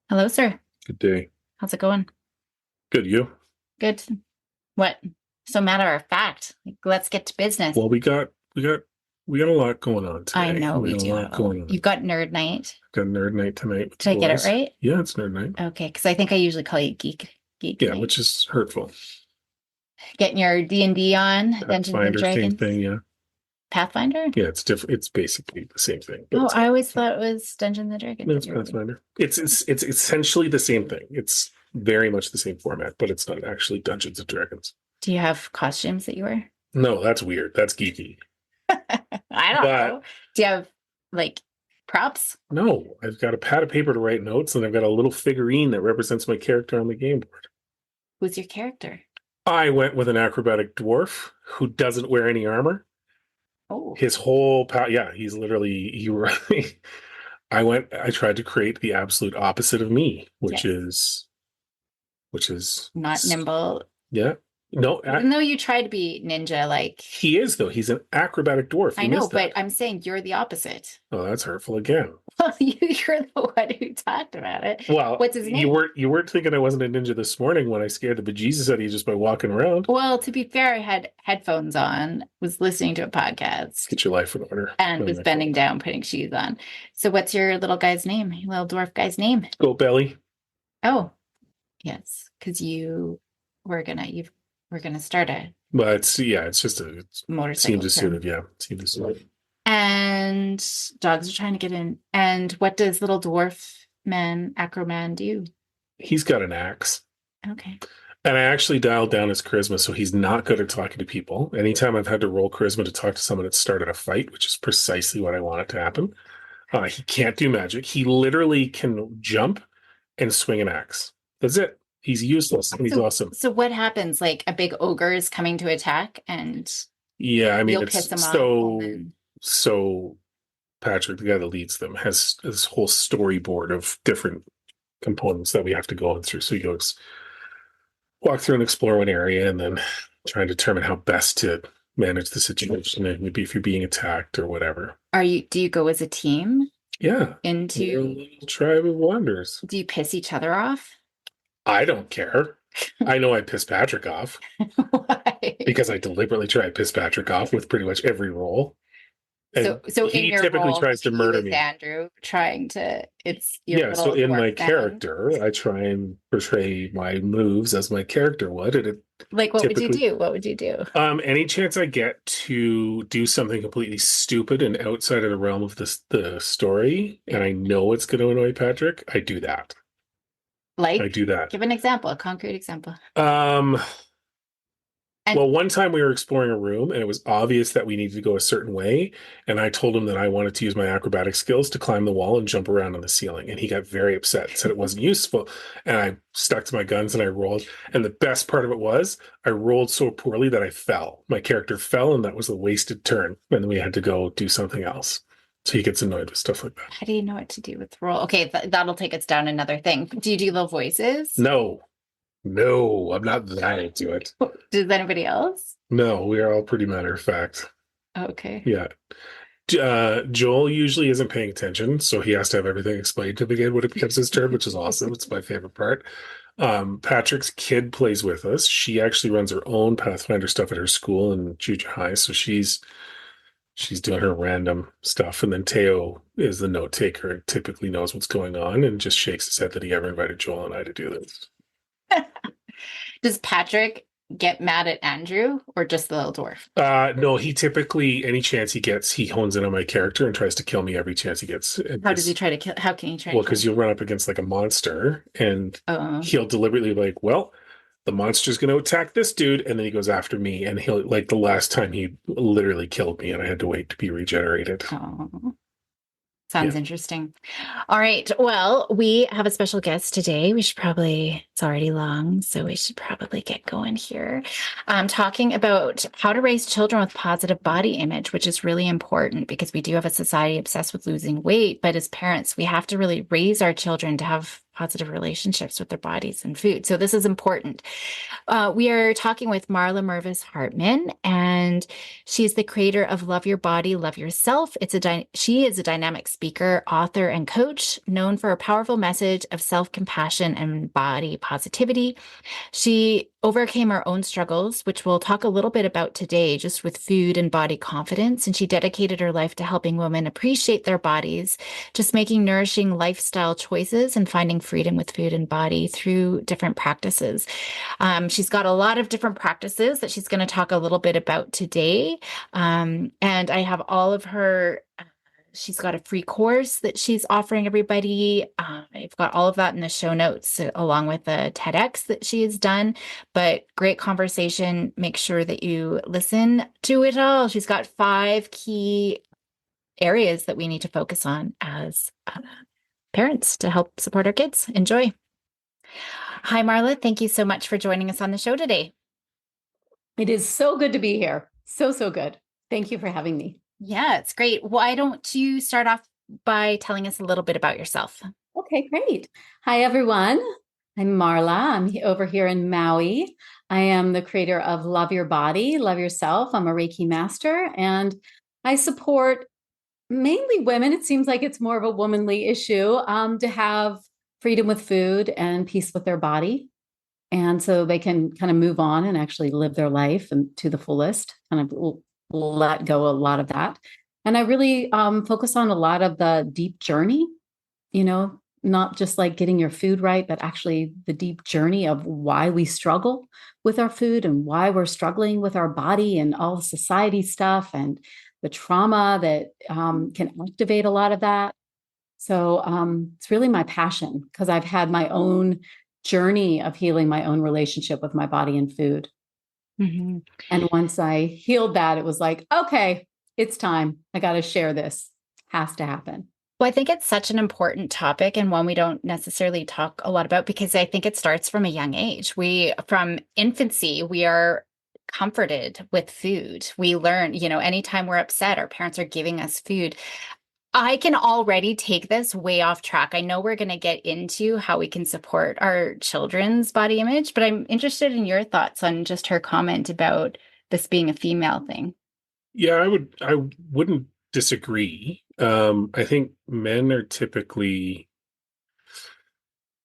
Hello, sir. Good day. How's it going? Good, you? Good. What? So matter of fact, let's get to business. Well, we got a lot going on today. I know we got do. a lot going on. You've got nerd night. Got nerd night tonight with Did I the get it boys. right? Yeah, it's nerd night. Okay, because I think I usually call you geek Yeah, night. which is hurtful. Getting your D&D on, Dungeons and Pathfinder, same Dragons. thing, yeah. Pathfinder? Yeah, it's different. It's basically the same thing. Oh, I always thought it was Dungeons and Dragons. No, it's Pathfinder. It's essentially the same thing. It's very much the same format, but it's not actually Dungeons and Dragons. Do you have costumes that you wear? No, that's weird. That's geeky. I don't know. Do you have like props? No, I've got a pad of paper to write notes, and I've got a little figurine that represents my character on the game board. Who's your character? I went with an acrobatic dwarf who doesn't wear any armor. Oh, His whole he's literally I tried to create the absolute opposite of me, which is not nimble. Yeah. No, even though you try to be ninja, like he is though. He's an acrobatic dwarf. I know, but I'm saying you're the opposite. Oh, that's hurtful again. Well, you're the one who talked about it. Well, what's his name? You weren't thinking I wasn't a ninja this morning when I scared the bejesus out of you just by walking around. Well, to be fair, I had headphones on, was listening to a podcast. Get your life in order. And was bending down, putting shoes on. So what's your little guy's name? Your little dwarf guy's name? Goat Belly. Oh, yes. Because we're gonna start a But it's just a motorcycle. Seems intuitive, yeah. Seems intuitive. And dogs are trying to get in. And what does little dwarf acro man do? He's got an axe. Okay. And I actually dialed down his charisma, so he's not good at talking to people. Anytime I've had to roll charisma to talk to someone, it started a fight, which is precisely what I want it to happen. He can't do magic. He literally can jump and swing an axe. That's it. He's useless, and he's awesome. So what happens? Like a big ogre is coming to attack, and yeah, I mean, you'll piss him off. So Patrick, the guy that leads them, has this whole storyboard of different components that we have to go through. So he goes walk through and explore one area, and then try and determine how best to manage the situation, and maybe if you're being attacked or whatever. Do you go as a team? Yeah, into a little tribe of wanderers. Do you piss each other off? I don't care. I know I piss Patrick off. Why? Because I deliberately try to piss Patrick off with pretty much every roll. And so he in your typically role, tries to murder me. Andrew trying to so in my character, I try and portray my moves as my character would. And like, what would you do? What would you do? Any chance I get to do something completely stupid and outside of the realm of the story, and I know it's going to annoy Patrick, I do that. Like, I do that. Give an example, a concrete example. Well, one time we were exploring a room and it was obvious that we needed to go a certain way. And I told him that I wanted to use my acrobatic skills to climb the wall and jump around on the ceiling. And he got very upset and said it wasn't useful. And I stuck to my guns and I rolled. And the best part of it was I rolled so poorly that I fell. My character fell, and that was a wasted turn. And then we had to go do something else. So he gets annoyed with stuff like that. How do you know what to do with the roll? Okay, that'll take us down another thing. Do you do little voices? No, I'm not that into it. Does anybody else? No, we are all pretty matter of fact. Okay. Yeah. Joel usually isn't paying attention, so he has to have everything explained to begin when it becomes his turn, which is awesome. It's my favorite part. Patrick's kid plays with us. She actually runs her own Pathfinder stuff at her school in Junior High, so she's doing her random stuff. And then Teo is the note taker and typically knows what's going on and just shakes his head that he ever invited Joel and I to do this. Does Patrick get mad at Andrew or just the little dwarf? No, he typically, any chance he gets, he hones in on my character and tries to kill me every chance he gets. How does he try to kill? How can he try? Well, because you'll run up against like a monster and he'll deliberately be like, well, the monster's going to attack this dude. And then he goes after me. And he'll, like the last time, he literally killed me and I had to wait to be regenerated. Oh. Sounds interesting. All right. Well, we have a special guest today. It's already long, so we should probably get going here. Talking about how to raise children with positive body image, which is really important because we do have a society obsessed with losing weight. But as parents, we have to really raise our children to have positive relationships with their bodies and food. So this is important. We are talking with Marla Mervis-Hartmann, and she's the creator of Love Your Body, Love Yourself. She is a dynamic speaker, author, and coach known for a powerful message of self-compassion and body positivity. She overcame her own struggles, which we'll talk a little bit about today, just with food and body confidence. And she dedicated her life to helping women appreciate their bodies, just making nourishing lifestyle choices and finding freedom with food and body through different practices. She's got a lot of different practices that she's going to talk a little bit about today. And I have all of her. She's got a free course that she's offering everybody. I've got all of that in the show notes, along with the TEDx that she has done. But great conversation. Make sure that you listen to it all. She's got 5 key areas that we need to focus on as parents to help support our kids. Enjoy. Hi, Marla. Thank you so much for joining us on the show today. It is so good to be here. So, so good. Thank you for having me. Yeah, it's great. Why don't you start off by telling us a little bit about yourself? Okay, great. Hi, everyone. I'm Marla. I'm over here in Maui. I am the creator of Love Your Body, Love Yourself. I'm a Reiki master, and I support mainly women. It seems like it's more of a womanly issue to have freedom with food and peace with their body. And so they can kind of move on and actually live their life and to the fullest, kind of let go a lot of that. And I really focus on a lot of the deep journey, not just like getting your food right, but actually the deep journey of why we struggle with our food and why we're struggling with our body and all the society stuff and the trauma that can activate a lot of that. So it's really my passion because I've had my own journey of healing my own relationship with my body and food. Mm-hmm. And once I healed that, it was like, okay, it's time. I got to share this. Has to happen. Well, I think it's such an important topic and one we don't necessarily talk a lot about because I think it starts from a young age. From infancy, we are comforted with food. We learn, anytime we're upset, our parents are giving us food. I can already take this way off track. I know we're going to get into how we can support our children's body image, but I'm interested in your thoughts on just her comment about this being a female thing. Yeah, I wouldn't disagree. I think men are typically,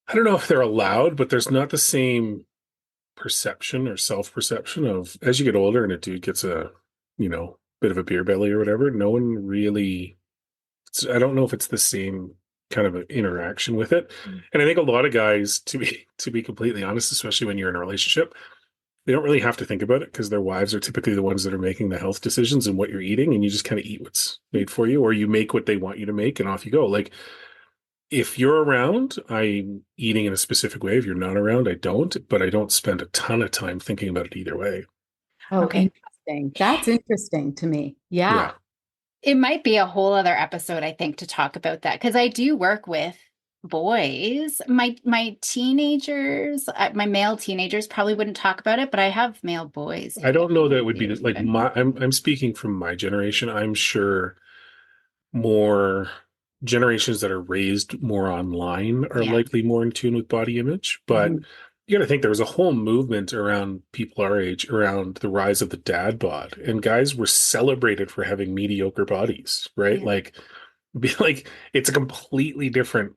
I don't know if they're allowed, but there's not the same perception or self-perception of as you get older and a dude gets a, bit of a beer belly or whatever, no one really, I don't know if it's the same kind of an interaction with it. And I think a lot of guys, to be completely honest, especially when you're in a relationship, they don't really have to think about it because their wives are typically the ones that are making the health decisions and what you're eating, and you just kind of eat what's made for you, or you make what they want you to make and off you go. Like if you're around, I'm eating in a specific way. If you're not around, I don't, but I don't spend a ton of time thinking about it either way. Oh, okay. Interesting. That's interesting to me. Yeah. It might be a whole other episode, I think, to talk about that because I do work with boys. My teenagers, my male teenagers probably wouldn't talk about it, but I have male boys. I don't know that it would be like I'm speaking from my generation. I'm sure more generations that are raised more online are likely more in tune with body image, but you got to think there was a whole movement around people our age around the rise of the dad bod, and guys were celebrated for having mediocre bodies, right? Like it's a completely different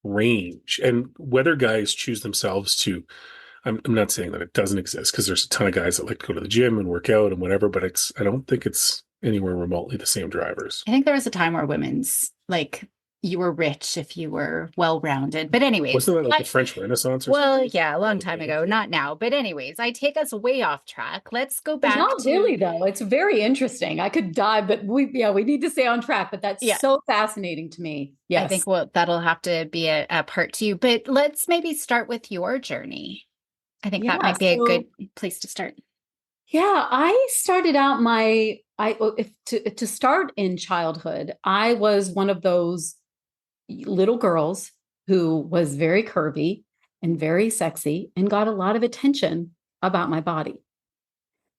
range. And whether guys choose themselves to, I'm not saying that it doesn't exist because there's a ton of guys that like to go to the gym and work out and whatever, but I don't think it's anywhere remotely the same drivers. I think there was a time where you were rich if you were well-rounded. But anyways. Wasn't that like the French Renaissance or something? Well, yeah, a long time ago. Not now. But anyways, I take us way off track. Let's go back Not really, though. It's very interesting. I could dive, but we need to stay on track. But that's so fascinating to me. Yes. I think that'll have to be a part 2. But let's maybe start with your journey. I think that might be a good place to start. Yeah, I started out to start in childhood, I was one of those little girls who was very curvy and very sexy and got a lot of attention about my body.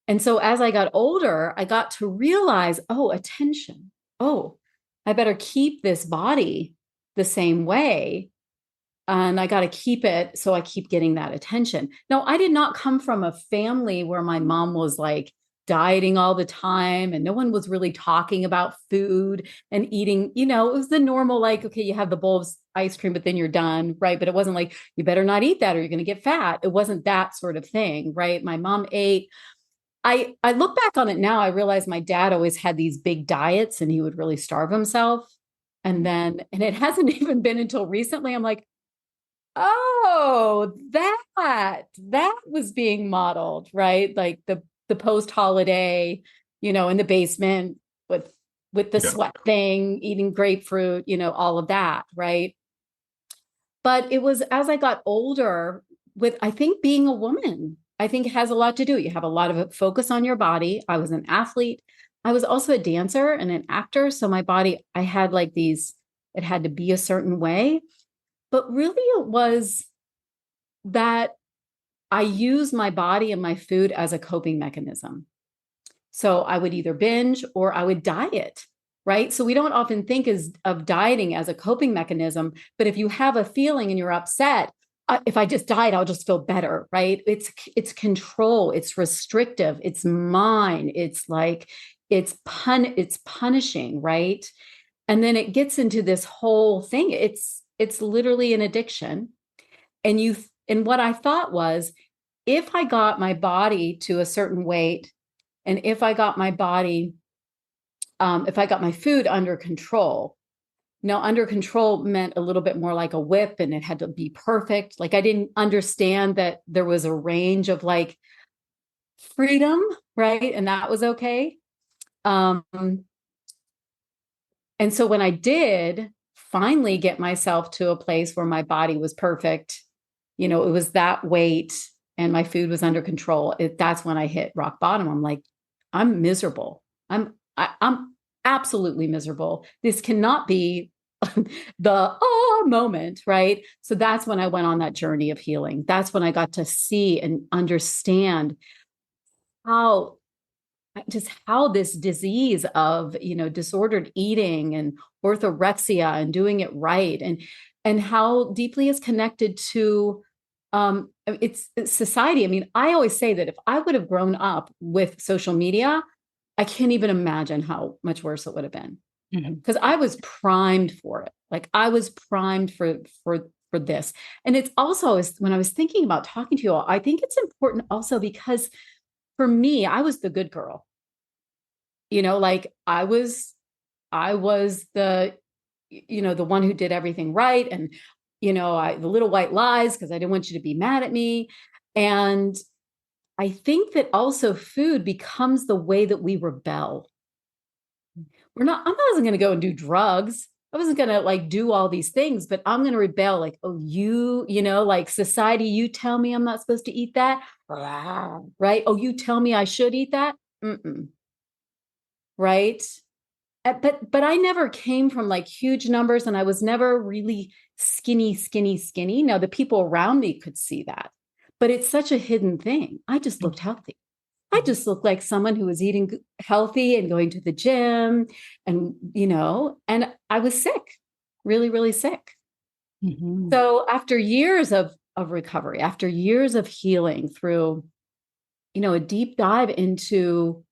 And so as I got older, I got to realize, attention. I better keep this body the same way and I got to keep it. So I keep getting that attention. Now, I did not come from a family where my mom was like dieting all the time and no one was really talking about food and eating. You know, it was the normal, like, okay, you have the bowl of ice cream, but then you're done, right? But it wasn't like, you better not eat that or you're going to get fat. It wasn't that sort of thing, right? My mom ate. I look back on it now, I realize my dad always had these big diets and he would really starve himself. And it hasn't even been until recently, I'm like, oh, that was being modeled, right? Like the post-holiday, in the basement with the sweat thing, eating grapefruit, all of that, right? But it was as I got older, with I think being a woman, I think it has a lot to do. You have a lot of focus on your body. I was an athlete. I was also a dancer and an actor. So my body, I had like these, it had to be a certain way. But really, it was that I used my body and my food as a coping mechanism. So I would either binge or I would diet, right? So we don't often think of dieting as a coping mechanism, but if you have a feeling and you're upset, if I just diet, I'll just feel better, right? It's control, it's restrictive, it's mine, it's like it's punishing, right? And then it gets into this whole thing. It's literally an addiction. And what I thought was, if I got my body to a certain weight, and if I got my body, if I got my food under control. Now, under control meant a little bit more like a whip, and it had to be perfect. Like I didn't understand that there was a range of like freedom, right? And that was okay. Um, and so when I did finally get myself to a place where my body was perfect, it was that weight and my food was under control. That's when I hit rock bottom. I'm like, I'm miserable. I'm absolutely miserable. This cannot be the moment, right? So that's when I went on that journey of healing. That's when I got to see and understand how this disease of disordered eating and orthorexia and doing it right, and how deeply it's connected to it's society. I mean, I always say that if I would have grown up with social media, I can't even imagine how much worse it would have been, because I was primed for it. Like I was primed for this. And it's also, when I was thinking about talking to you all, I think it's important also because for me, I was the good girl. Like I was the the one who did everything right, and the little white lies because I didn't want you to be mad at me. And I think that also food becomes the way that we rebel. I wasn't going to go and do drugs. I wasn't going to like do all these things, but I'm going to rebel. Like, oh, like society, you tell me I'm not supposed to eat that. Right. Oh, you tell me I should eat that. Mm-mm. Right. But I never came from like huge numbers, and I was never really skinny. Now the people around me could see that, but it's such a hidden thing. I just looked healthy. I just looked like someone who was eating healthy and going to the gym, and and I was sick, really, really sick. So after years of recovery, after years of healing through, a deep dive into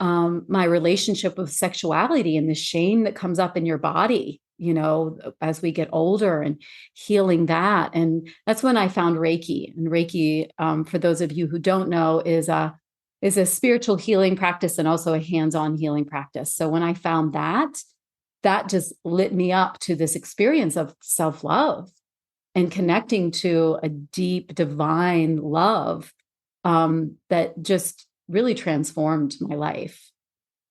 my relationship with sexuality and the shame that comes up in your body, as we get older, and healing that. And that's when I found Reiki. And Reiki, for those of you who don't know, is a spiritual healing practice and also a hands-on healing practice. So when I found that just lit me up to this experience of self-love and connecting to a deep divine love that just really transformed my life.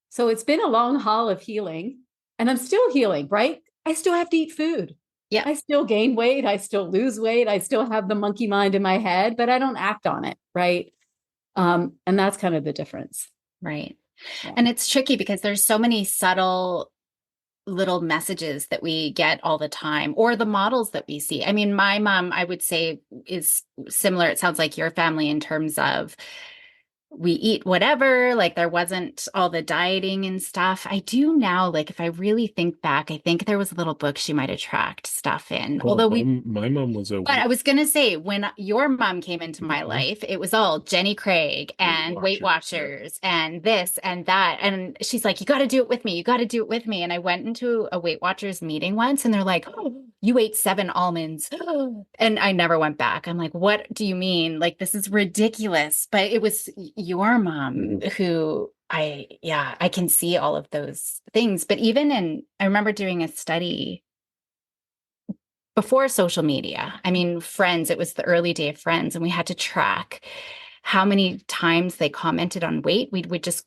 So it's been a long haul of healing, and I'm still healing, right? I still have to eat food. Yeah. I still gain weight. I still lose weight. I still have the monkey mind in my head, but I don't act on it. Right. And that's kind of the difference. Right. Yeah. And it's tricky because there's so many subtle little messages that we get all the time, or the models that we see. I mean, my mom, I would say, is similar. It sounds like your family in terms of we eat whatever, like there wasn't all the dieting and stuff. I do now, like if I really think back, I think there was a little book she might have tracked stuff in. Well, Although my mom was a but I was gonna say, when your mom came into my Mhm. life, it was all Jenny Craig Weight and Weight Watchers. Yeah. Watchers and this and that. And she's like, you got to do it with me. You got to do it with me. And I went into a Weight Watchers meeting once and they're like, oh, you ate 7 almonds. And I never went back. I'm like, what do you mean? Like, this is ridiculous. But it was your mom who yeah, I can see all of those things. But I remember doing a study before social media. I mean, Friends, it was the early day of Friends, and we had to track how many times they commented on weight. We would just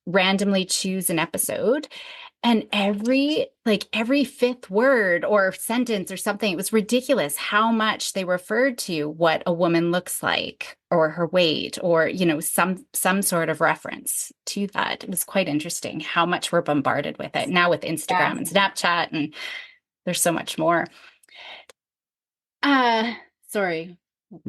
randomly choose an episode. And every fifth word or sentence or something, it was ridiculous how much they referred to what a woman looks like or her weight or, some sort of reference to that. It was quite interesting how much we're bombarded with it now with Yeah. Instagram and Snapchat, and there's so much more. Uh, Sorry.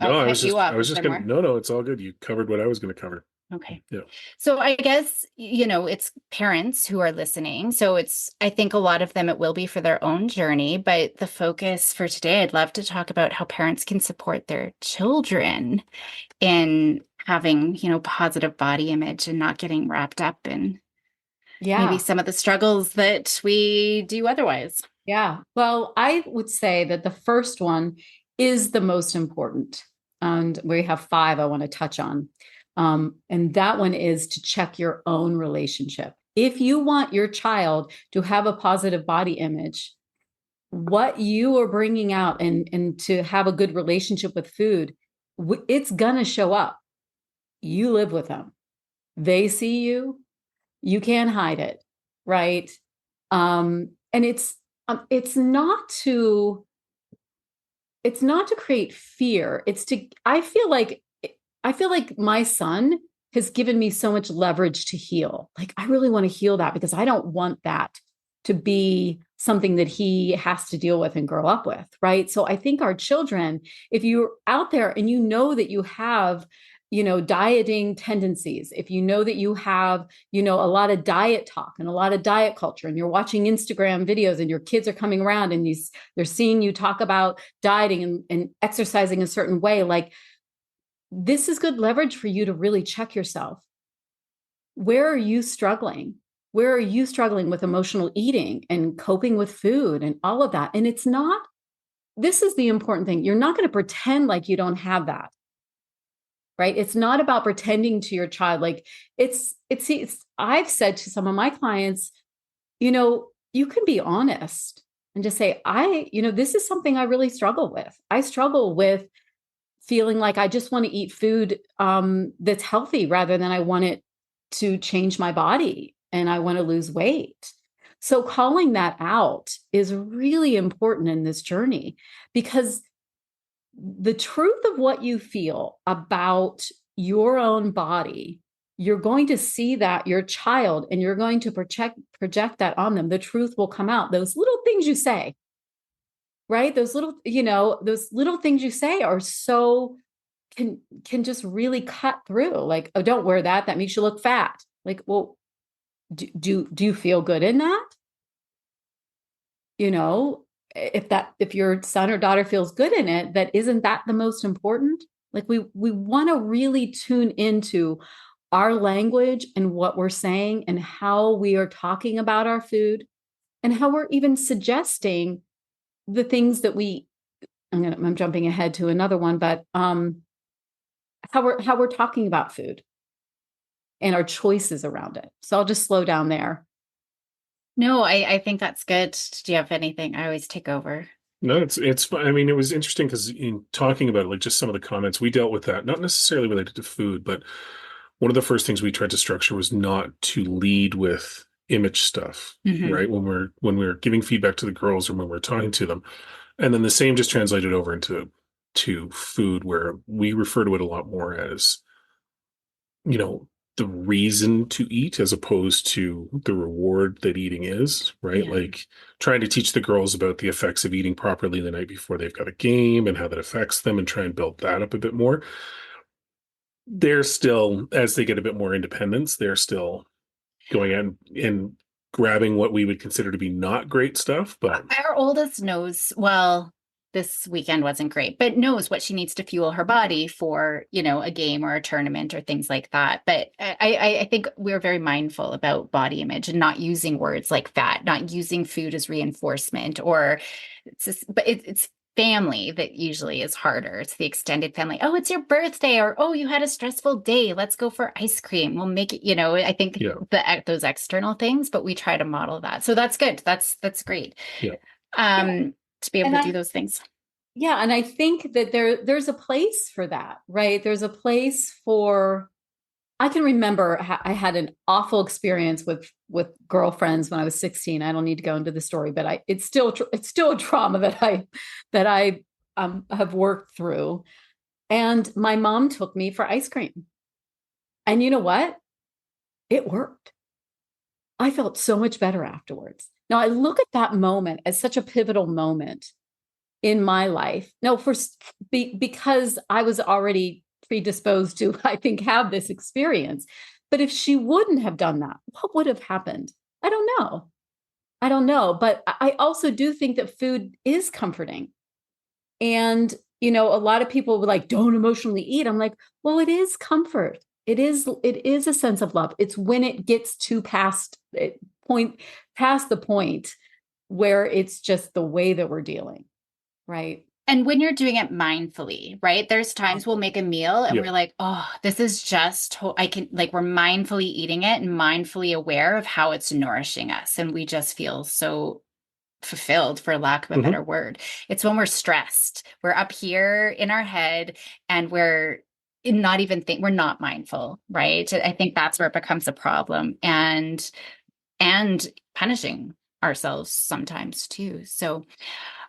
I'll No, cut you I off. was Is just there gonna, more? no, it's all good. You covered what I was gonna cover. Okay. Yeah. So I guess, it's parents who are listening. So I think a lot of them, it will be for their own journey. But the focus for today, I'd love to talk about how parents can support their children in having, positive body image and not getting wrapped up in maybe Yeah. some of the struggles that we do otherwise. Yeah. Well, I would say that the first one is the most important. And we have five I want to touch on. And that one is to check your own relationship. If you want your child to have a positive body image, what you are bringing out and to have a good relationship with food, it's going to show up. You live with them. They see you. You can't hide it, right? And it's not to create fear. I feel like my son has given me so much leverage to heal. Like I really want to heal that because I don't want that to be something that he has to deal with and grow up with, right? So I think our children, if you're out there and you know that you have, dieting tendencies, if you know that you have, a lot of diet talk and a lot of diet culture, and you're watching Instagram videos and your kids are coming around and they're seeing you talk about dieting and exercising a certain way, like this is good leverage for you to really check yourself. Where are you struggling? Where are you struggling with emotional eating and coping with food and all of that? And this is the important thing. You're not going to pretend like you don't have that, right? It's not about pretending to your child. Like I've said to some of my clients, you can be honest and just say, this is something I really struggle with. I struggle with feeling like I just want to eat food that's healthy rather than I want it to change my body and I want to lose weight. So calling that out is really important in this journey because the truth of what you feel about your own body, you're going to see that your child and you're going to project that on them. The truth will come out. Those little things you say, right? Those little things you say are so can just really cut through. Like, oh, don't wear that. That makes you look fat. Like, well, do you feel good in that? If your son or daughter feels good in it, that isn't that the most important? Like we want to really tune into our language and what we're saying and how we are talking about our food and how we're even suggesting the things that I'm jumping ahead to another one, but how we're talking about food and our choices around it. So I'll just slow down there. No, I think that's good. Do you have anything? I always take over. No, it's fine. I mean, it was interesting because in talking about it, like just some of the comments, we dealt with that, not necessarily related to food, but one of the first things we tried to structure was not to lead with image stuff, right? When we're giving feedback to the girls or when we're talking to them. And then the same just translated over into food, where we refer to it a lot more as, the reason to eat as opposed to the reward that eating is, right? Yeah. Like trying to teach the girls about the effects of eating properly the night before they've got a game and how that affects them and try and build that up a bit more. they're still, as they get a bit more independence, they're still going in and grabbing what we would consider to be not great stuff. But Our oldest knows, well, this weekend wasn't great, but knows what she needs to fuel her body for, a game or a tournament or things like that. But I think we're very mindful about body image and not using words like fat, not using food as reinforcement, or but it's family that usually is harder. It's the extended family. Oh, it's your birthday, or oh, you had a stressful day. Let's go for ice cream. We'll make it, I think yeah, those external things, but we try to model that. So that's good. That's great. yeah, To be able And to do those things. Yeah, and I think that there's a place for that, right? There's a place for. I can remember I had an awful experience with girlfriends when I was 16. I don't need to go into the story, but it's still a trauma that I have worked through. And my mom took me for ice cream, and you know what? It worked. I felt so much better afterwards. Now I look at that moment as such a pivotal moment in my life. No, because I was already predisposed to, I think, have this experience. But if she wouldn't have done that, what would have happened? I don't know. I don't know. But I also do think that food is comforting. And, a lot of people would like, don't emotionally eat. I'm like, well, it is comfort. It is a sense of love. It's when it gets to past the point where it's just the way that we're dealing. Right. And when you're doing it mindfully, right? There's times we'll make a meal and yeah. we're like, oh, this is just, I can, like, we're mindfully eating it and mindfully aware of how it's nourishing us. And we just feel so fulfilled, for lack of a better word. It's when we're stressed, we're up here in our head and we're not even we're not mindful, right? I think that's where it becomes a problem, and punishing ourselves sometimes too. So,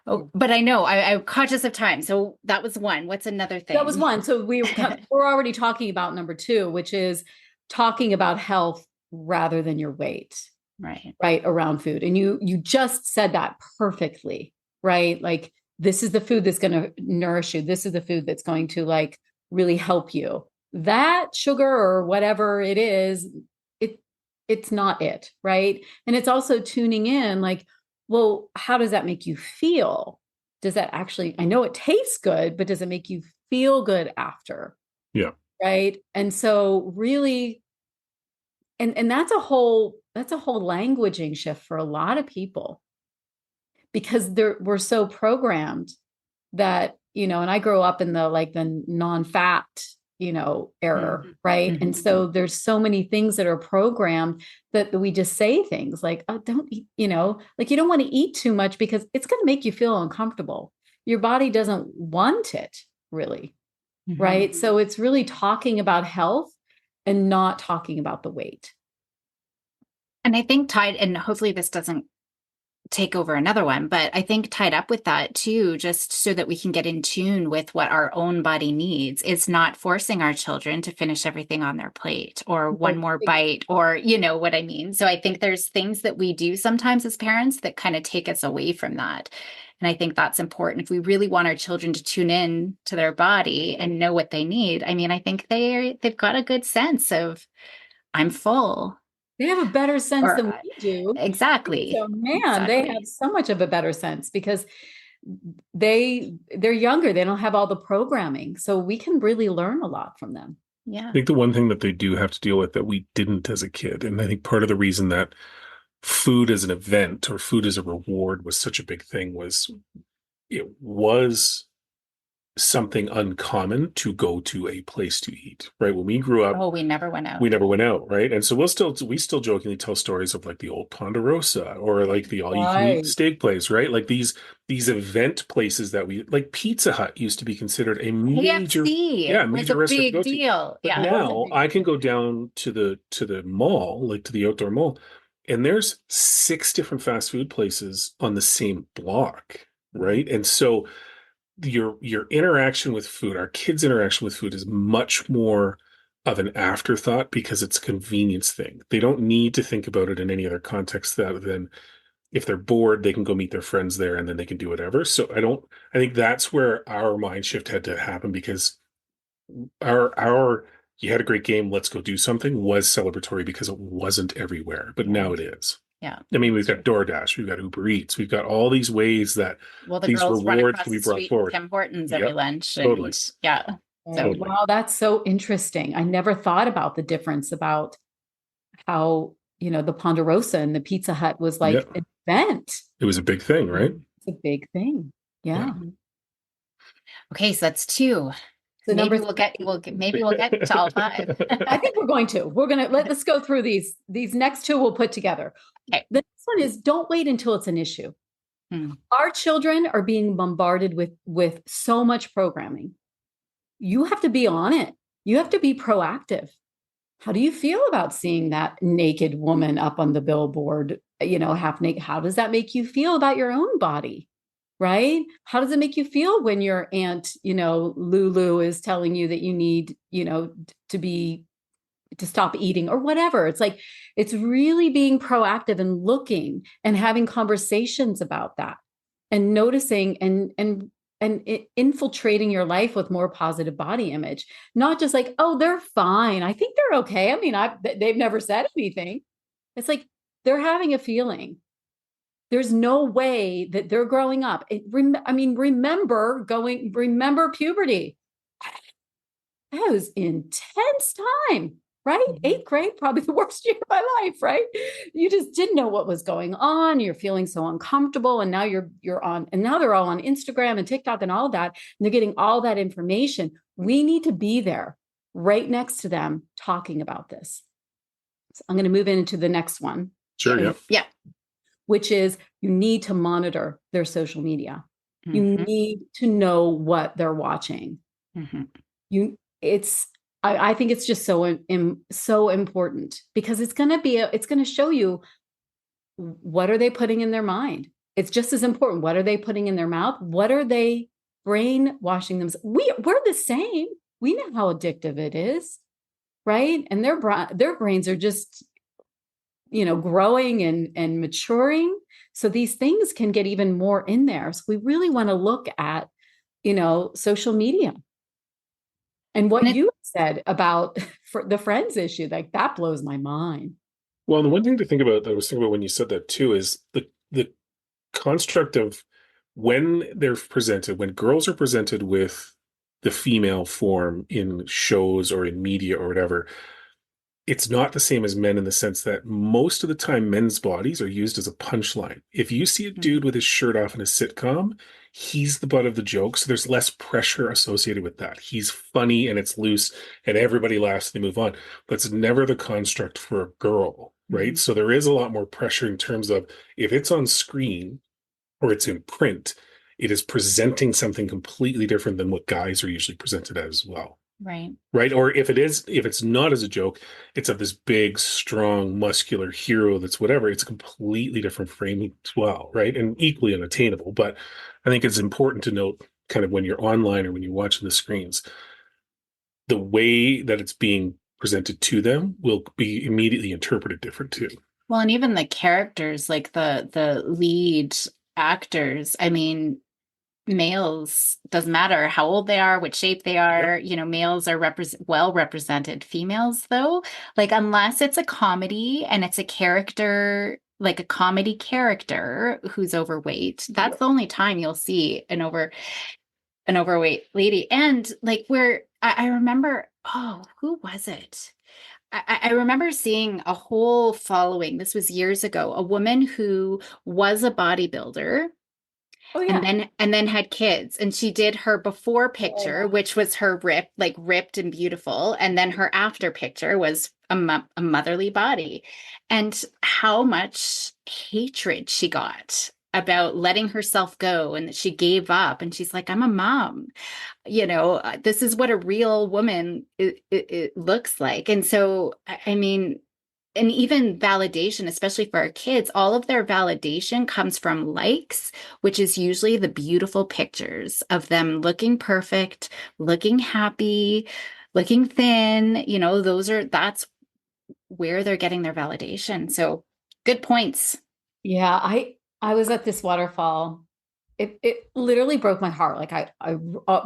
but I know I'm conscious of time. So that was one. What's another thing? That was one. So we're already talking about number two, which is talking about health rather than your weight. Right, around food. And you just said that perfectly, right? Like, this is the food that's going to nourish you. This is the food that's going to like really help you. That sugar or whatever it is, it's not it, right? And it's also tuning in like, well, how does that make you feel? Does that actually, I know it tastes good, but does it make you feel good after? Yeah. Right. And so really, and that's a whole languaging shift for a lot of people, because we're so programmed that, and I grew up in the non-fat, era, right? Mm-hmm. And so there's so many things that are programmed that we just say things like, oh, don't eat, like, you don't want to eat too much because it's going to make you feel uncomfortable. Your body doesn't want it, really. Mm-hmm. Right. So it's really talking about health and not talking about the weight. And I think and hopefully this doesn't take over another one, but I think tied up with that too, just so that we can get in tune with what our own body needs, is not forcing our children to finish everything on their plate or one more bite, or you know what I mean? So I think there's things that we do sometimes as parents that kind of take us away from that. And I think that's important. If we really want our children to tune in to their body and know what they need, I mean, I think they've got a good sense of, I'm full. They have a better sense than we do. Exactly. So man, they have so much of a better sense because they're younger. They don't have all the programming. So we can really learn a lot from them. Yeah. I think the one thing that they do have to deal with that we didn't as a kid, and I think part of the reason that food as an event or food as a reward was such a big thing, was it was something uncommon to go to a place to eat, right? When we grew up, we never went out. Right? And so we still jokingly tell stories of like the old Ponderosa or like the all you can eat steak place, right? Like these event places that we like. Pizza Hut used to be considered a major was a big deal. But now I can go down to the mall, like to the outdoor mall, and there's 6 different fast food places on the same block, right? And so your interaction with food, our kids' interaction with food, is much more of an afterthought because it's a convenience thing. They don't need to think about it in any other context other than if they're bored, they can go meet their friends there and then they can do whatever. So I think that's where our mind shift had to happen, because our you had a great game, let's go do something, was celebratory because it wasn't everywhere, but now it is. Yeah. I mean, we've got DoorDash, we've got Uber Eats, we've got all these ways that Well, the these girls run rewards across can be the brought street with forward. Tim Hortons every Yep, lunch. totally. And yeah. So Totally. Wow, that's so interesting. I never thought about the difference about how, the Ponderosa and the Pizza Hut was like Yeah, an event. it was a big thing, right? It's a big thing. Yeah. okay, so that's two. So Maybe number maybe we'll get to all five. I think we're going to let's go through these. These next two we'll put together. Okay. The next one is don't wait until it's an issue. Hmm. Our children are being bombarded with so much programming. You have to be on it. You have to be proactive. How do you feel about seeing that naked woman up on the billboard, half naked? How does that make you feel about your own body? Right? How does it make you feel when your aunt, Lulu is telling you that you need, to stop eating or whatever? It's like, it's really being proactive and looking and having conversations about that and noticing and infiltrating your life with more positive body image, not just like, oh, they're fine. I think they're okay. I mean, they've never said anything. It's like they're having a feeling. There's no way that they're growing up. Remember puberty. That was intense time, right? Mhm. 8th grade, probably the worst year of my life, right? You just didn't know what was going on. You're feeling so uncomfortable. And now you're on, and now they're all on Instagram and TikTok and all of that. And they're getting all that information. We need to be there right next to them talking about this. So I'm going to move into the next one. Sure, yeah. Yeah. Which is you need to monitor their social media. You Mhm. need to know what they're watching. Mhm. I think it's just so important because it's going to show you what are they putting in their mind. It's just as important. What are they putting in their mouth? What are they brainwashing them? We're the same. We know how addictive it is, right? And their brains are just growing and maturing. So these things can get even more in there. So we really want to look at, social media. And what you said about the friends issue, like that blows my mind. Well, the one thing to think about that I was thinking about when you said that too is the construct of when they're presented, when girls are presented with the female form in shows or in media or whatever, it's not the same as men in the sense that most of the time men's bodies are used as a punchline. If you see a dude with his shirt off in a sitcom, he's the butt of the joke. So there's less pressure associated with that. He's funny and it's loose and everybody laughs and they move on. But it's never the construct for a girl, right? Mhm. So there is a lot more pressure in terms of if it's on screen or it's in print, it is presenting something completely different than what guys are usually presented as well. Right. Right. Or if it's not as a joke, it's of this big, strong, muscular hero that's whatever. It's a completely different framing as well. Right. And equally unattainable. But I think it's important to note kind of when you're online or when you're watching the screens, the way that it's being presented to them will be immediately interpreted different too. Well, and even the characters, like the lead actors, I mean, males, doesn't matter how old they are, what shape they are, males are well represented. Females, though, like unless it's a comedy and it's a character, like a comedy character who's overweight, that's the only time you'll see an overweight lady. And like I remember, oh, who was it? I remember seeing a whole following. This was years ago, a woman who was a bodybuilder Oh yeah. and then had kids, and she did her before picture, which was her ripped and beautiful, and then her after picture was a motherly body, and how much hatred she got about letting herself go and that she gave up, and she's like, I'm a mom, this is what a real woman it looks like. And so I mean, and even validation, especially for our kids, all of their validation comes from likes, which is usually the beautiful pictures of them looking perfect, looking happy, looking thin. That's where they're getting their validation. So good points. Yeah, I was at this waterfall. It literally broke my heart. Like I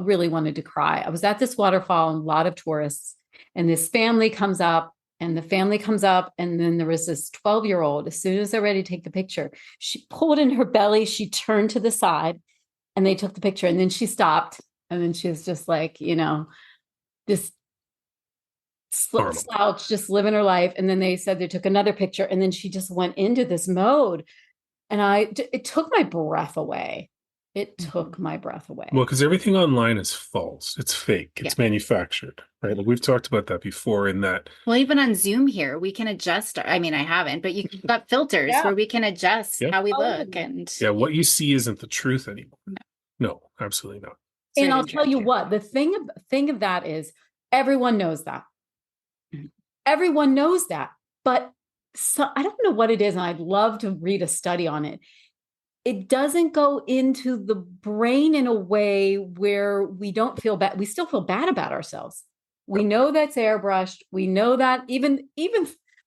really wanted to cry. I was at this waterfall and a lot of tourists. And this family comes up, and the family comes up, and then there was this 12-year-old. As soon as they're ready to take the picture, she pulled in her belly, she turned to the side, and they took the picture. And then she stopped, and then she was just like, this Normal. slouch, just living her life. And then they said they took another picture, and then she just went into this mode. And it took my breath away. It took my breath away. Well, because everything online is false. It's fake. It's manufactured, right? Like we've talked about that before in that. Well, even on Zoom here, we can adjust. I mean, I haven't, but you've got filters where we can adjust how we look. And what you see isn't the truth anymore. No, absolutely not. And I'll tell you what, the thing of that is everyone knows that. Everyone knows that. But I don't know what it is, and I'd love to read a study on it. It doesn't go into the brain in a way where we don't feel bad. We still feel bad about ourselves. We know that's airbrushed. We know that even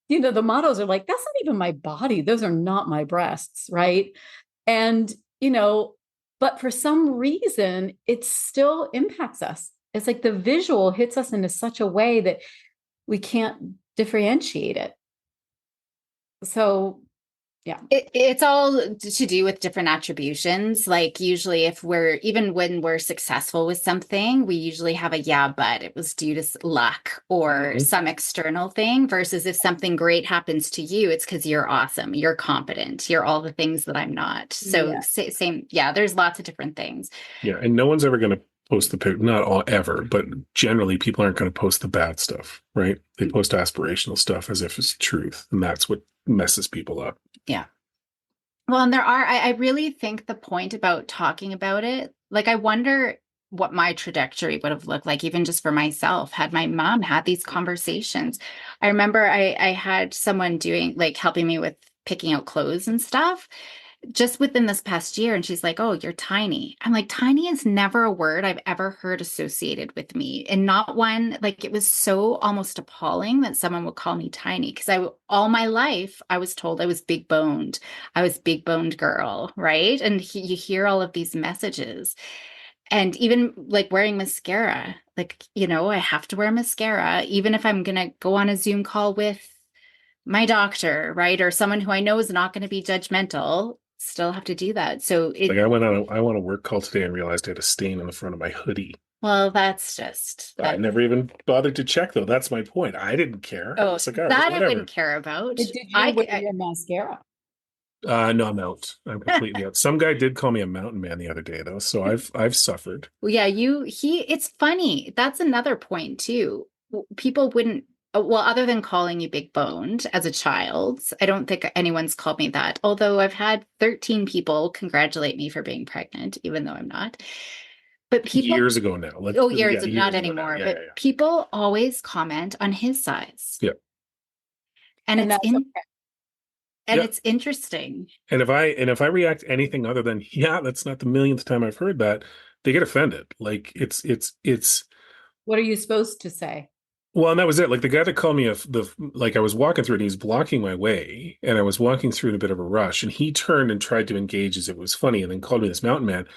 the models are like, that's not even my body. Those are not my breasts, right? And, but for some reason, it still impacts us. It's like the visual hits us in such a way that we can't differentiate it. So, yeah. It's all to do with different attributions. Like usually when we're successful with something, we usually have but it was due to luck or some external thing, versus if something great happens to you, it's because you're awesome, you're competent, you're all the things that I'm not. So same. Yeah. There's lots of different things. Yeah. And no one's ever going to post the picture, not all ever, but generally people aren't going to post the bad stuff, right? They post aspirational stuff as if it's truth. And that's what messes people up. Yeah. Well, and I really think the point about talking about it, like, I wonder what my trajectory would have looked like, even just for myself, had my mom had these conversations. I remember I had someone helping me with picking out clothes and stuff just within this past year. And she's like, "Oh, you're tiny." I'm like, tiny is never a word I've ever heard associated with me. And not one, like, it was so almost appalling that someone would call me tiny. Because all my life, I was told I was big boned. I was big boned girl, right? And you hear all of these messages. And even like wearing mascara, like, I have to wear mascara, even if I'm going to go on a Zoom call with my doctor, right? Or someone who I know is not going to be judgmental. Still have to do that. So I went on a work call today and realized I had a stain on the front of my hoodie. Well, that's just... I never even bothered to check, though. That's my point. I didn't care. Oh, that I wouldn't care about. Did you wear your mascara? No, I'm out. I'm completely out. Some guy did call me a mountain man the other day, though, so I've suffered. Well, yeah, it's funny. That's another point, too. People wouldn't... Well, other than calling you big boned as a child, I don't think anyone's called me that. Although I've had 13 people congratulate me for being pregnant, even though I'm not. But people years ago now. Years, not anymore. But people always comment on his size. Yeah. And it's interesting. And if I react anything other than, that's not the millionth time I've heard that, they get offended. Like it's what are you supposed to say? Well, and that was it. Like the guy that called me I was walking through it and he was blocking my way, and I was walking through in a bit of a rush, and he turned and tried to engage as if it was funny, and then called me this mountain man.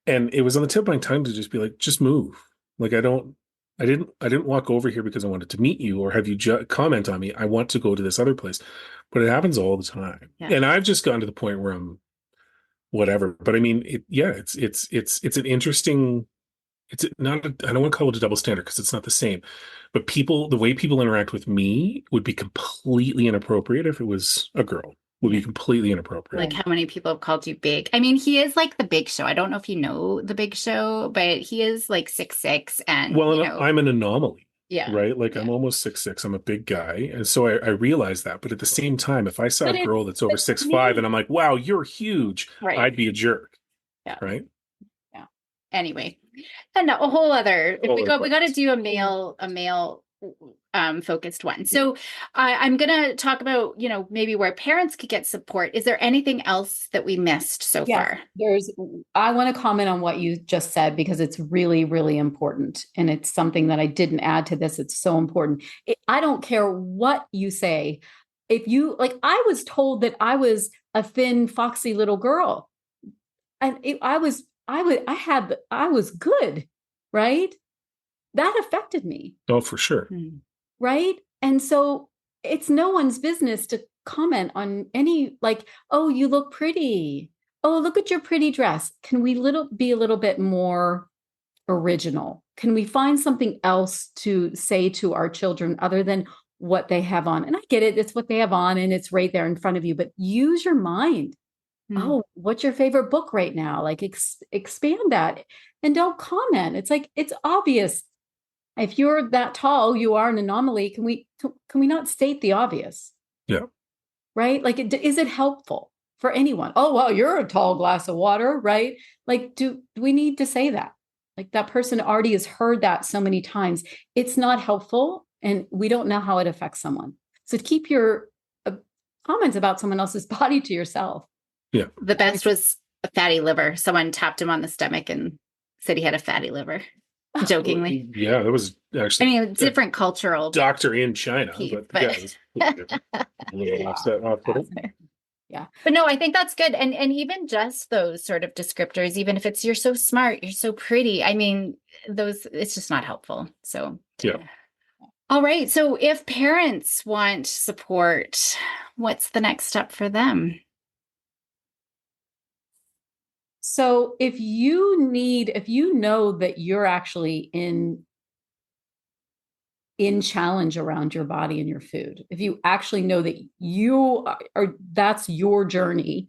And it was on the tip of my tongue to just be like, just move. Like I didn't walk over here because I wanted to meet you or have you comment on me. I want to go to this other place. But it happens all the time. Yeah. And I've just gotten to the point where I'm whatever. But I mean, it's an interesting, I don't want to call it a double standard because it's not the same. But the way people interact with me would be completely inappropriate if it was a girl. Would be completely inappropriate. Like how many people have called you big? I mean, he is like the Big Show. I don't know if you know the Big Show, but he is like 6'6", and I'm an anomaly. Yeah. Right. Like I'm almost 6'6". I'm a big guy. And so I realize that. But at the same time, if I saw a girl that's over 6'5" and I'm like, wow, you're huge, right, I'd be a jerk. Yeah. Right. Yeah. Anyway. And a whole other, we got to do a male focused one. So I'm going to talk about, maybe where parents could get support. Is there anything else that we missed so far? I want to comment on what you just said because it's really, really important. And it's something that I didn't add to this. It's so important. I don't care what you say. If you I was told that I was a thin, foxy little girl, and I was good, right? that affected me. Oh, for sure. Right. And so it's no one's business to comment on any, like, oh, you look pretty. Oh, look at your pretty dress. Can we be a little bit more original? Can we find something else to say to our children other than what they have on? And I get it. It's what they have on and it's right there in front of you, but use your mind. Oh, what's your favorite book right now? Like expand that and don't comment. It's like, it's obvious. If you're that tall, you are an anomaly. Can we not state the obvious? Yeah. Right? Like, is it helpful for anyone? Oh, well, you're a tall glass of water, right? Like, do we need to say that? Like that person already has heard that so many times. It's not helpful, and we don't know how it affects someone. So keep your comments about someone else's body to yourself. Yeah. The best was a fatty liver. Someone tapped him on the stomach and said he had a fatty liver. Jokingly. Yeah, that was actually. I mean, it's different cultural doctor in China, but yeah, it was a little off-putting. Yeah. But no, I think that's good. And even just those sort of descriptors, even if it's you're so smart, you're so pretty. I mean, it's just not helpful. So yeah. All right. So if parents want support, what's the next step for them? So if you know that you're actually in challenge around your body and your food, if you actually know that that's your journey,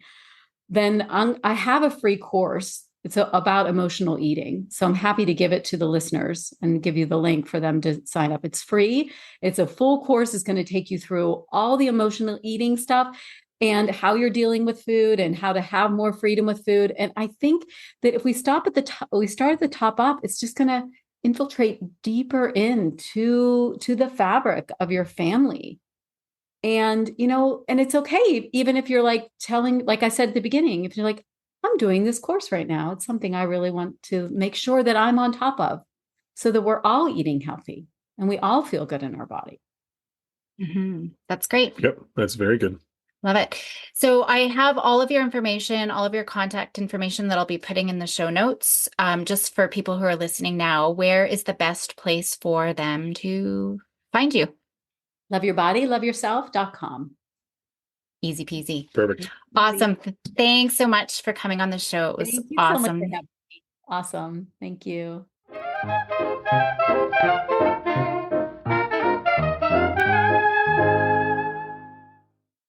then I have a free course. It's about emotional eating. So I'm happy to give it to the listeners and give you the link for them to sign up. It's free. It's a full course. It's going to take you through all the emotional eating stuff and how you're dealing with food and how to have more freedom with food. And I think that if we start at the top up, it's just going to infiltrate deeper into the fabric of your family. And, and it's okay. Even if you're like I said at the beginning, if you're like, I'm doing this course right now, it's something I really want to make sure that I'm on top of so that we're all eating healthy and we all feel good in our body. That's great. Yep. That's very good. Love it. So I have all of your information, all of your contact information that I'll be putting in the show notes. Just for people who are listening now, where is the best place for them to find you? Loveyourbody.loveyourself.com. Easy peasy. Perfect. Awesome. Thanks so much for coming on the show. It was awesome. So much for having me. Awesome. Thank you.